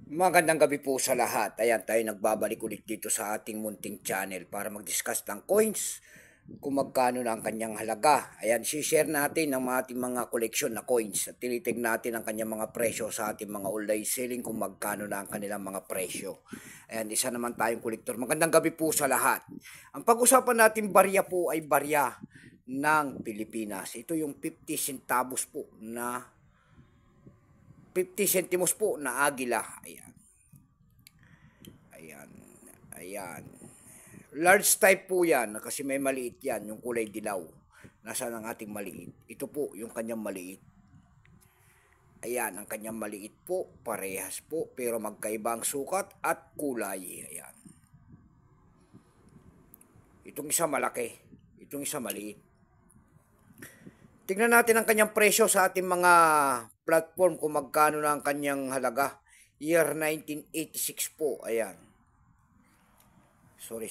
Magandang gabi po sa lahat. Ayan, tayo nagbabalik ulit dito sa ating munting channel para mag-discuss ng coins, kung magkano na ang kanyang halaga. Ayan, share natin ang ating mga koleksyon na coins at tinitig natin ang kanyang mga presyo sa ating mga online selling kung magkano na ang kanilang mga presyo. Ayan, isa naman tayong kolektor. Magandang gabi po sa lahat. Ang pag-usapan natin barya po ay barya ng Pilipinas. Ito yung 50 centavos po na 50 centimos po na agila. Ayan. Ayan. Ayan. Large type po yan kasi may maliit yan, yung kulay dilaw. Nasaan ang ating maliit? Ito po yung kanyang maliit. Ayan, ang kanyang maliit po, parehas po, pero magkaiba ang sukat at kulay. Ayan. Itong isa malaki, itong isa maliit. Tingnan natin ang kanyang presyo sa ating mga platform kung magkano na ang kanyang halaga. Year 1986 po. Ayan. Sorry.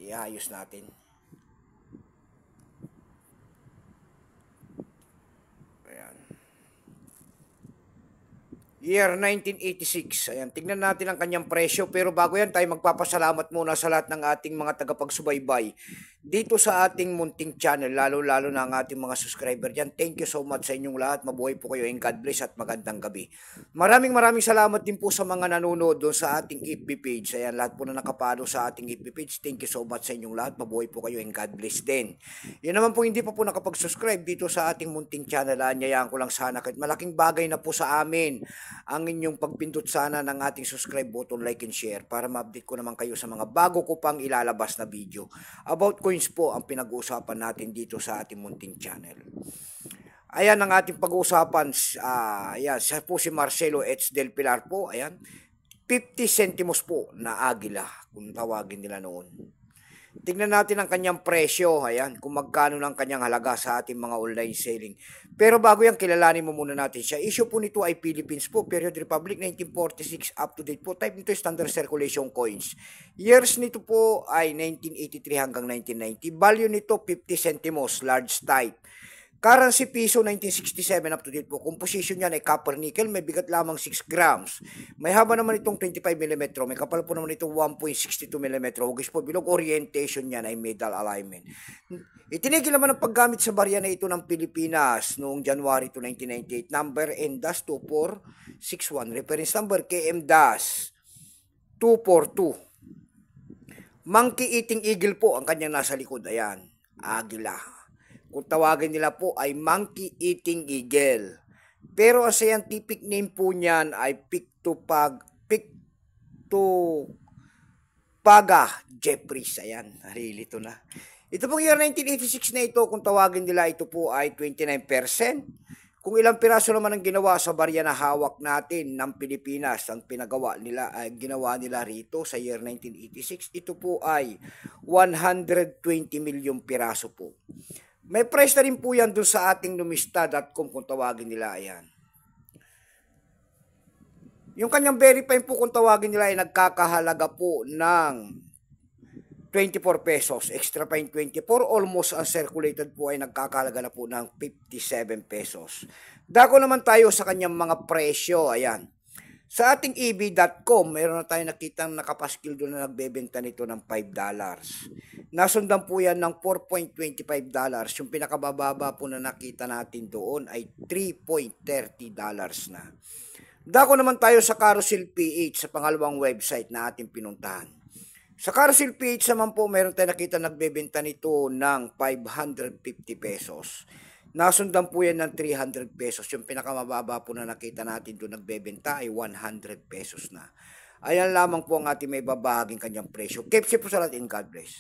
Iayos natin. Ayan. Year 1986. Ayan, tignan natin ang kanyang presyo. Pero bago yan, tayo magpapasalamat muna sa lahat ng ating mga tagapagsubaybay dito sa ating munting channel, lalo-lalo na ang ating mga subscriber dyan. Thank you so much sa inyong lahat. Mabuhay po kayo and God bless at magandang gabi. Maraming salamat din po sa mga nanonood doon sa ating FB page. Ayan, lahat po na nakapalo sa ating FB page. Thank you so much sa inyong lahat. Mabuhay po kayo and God bless din. Yan naman po, hindi pa po nakapag-subscribe dito sa ating munting channel. Anyayaan ko lang sana kahit malaking bagay na po sa amin ang inyong pagpindot sana ng ating subscribe button, like and share para ma-update ko naman kayo sa mga bago ko pang ilalabas na video. About coins po ang pinag-uusapan natin dito sa ating munting channel. Ayan ang ating pag-uusapan. Ayan, siya po si Marcelo H. Del Pilar po. Ayan, 50 centimos po na agila kung tawagin nila noon. Tingnan natin ang kanyang presyo, ayan, kung magkano ng kanyang halaga sa ating mga online selling. Pero bago yan, kilalanin mo muna natin siya. Issue po nito ay Philippines po, Period Republic, 1946, up to date po. Type nito Standard Circulation Coins. Years nito po ay 1983 hanggang 1990. Value nito 50 centimos, large type. Currency piso 1967 up to date po. Composition niyan ay copper nickel, may bigat lamang 6 grams. May haba naman itong 25 mm, may kapal po naman itong 1.62 mm. Hugis po bilog, orientation niyan ay medal alignment. Itinigil naman ang paggamit sa barya na ito ng Pilipinas noong January 1998. Number N-2461. Reference number KM-242. Monkey eating eagle po ang kanyang nasa likod. Ayan, agila. Kung tawagin nila po ay monkey eating eagle. Pero ang scientific name po niyan ay Pictopaga Jeffries. Ayan, narilito na. Ito pong year 1986 na ito, kung tawagin nila, ito po ay 29%. Kung ilang piraso naman ang ginawa sa barya na hawak natin ng Pilipinas, ang pinagawa nila ay ginawa nila rito sa year 1986, ito po ay 120 milyong piraso po. May price na rin po yan doon sa ating numista.com kung tawagin nila. Ayan. Yung kanyang verify po kung tawagin nila ay nagkakahalaga po ng 24 pesos. Extra pa yung 24. Almost uncirculated po ay nagkakahalaga na po ng 57 pesos. Dako naman tayo sa kanyang mga presyo. Ayan. Sa ating eb.com, mayroon na tayo nakitang nakapaskil doon na nagbebenta nito ng $5. Nasundan po yan ng $4.25. Yung pinakabababa po na nakita natin doon ay $3.30 na. Dako naman tayo sa Carousel PH sa pangalawang website na ating pinuntahan. Sa Carousel PH naman po, mayroon tayo nakita nagbebenta nito ng 550 pesos. Nasundan po yan ng 300 pesos. Yung pinakamababa po na nakita natin doon nagbebenta ay 100 pesos na. Ayan lamang po ang ating may babahaging kanyang presyo. Keep safe po sa lahat and God bless.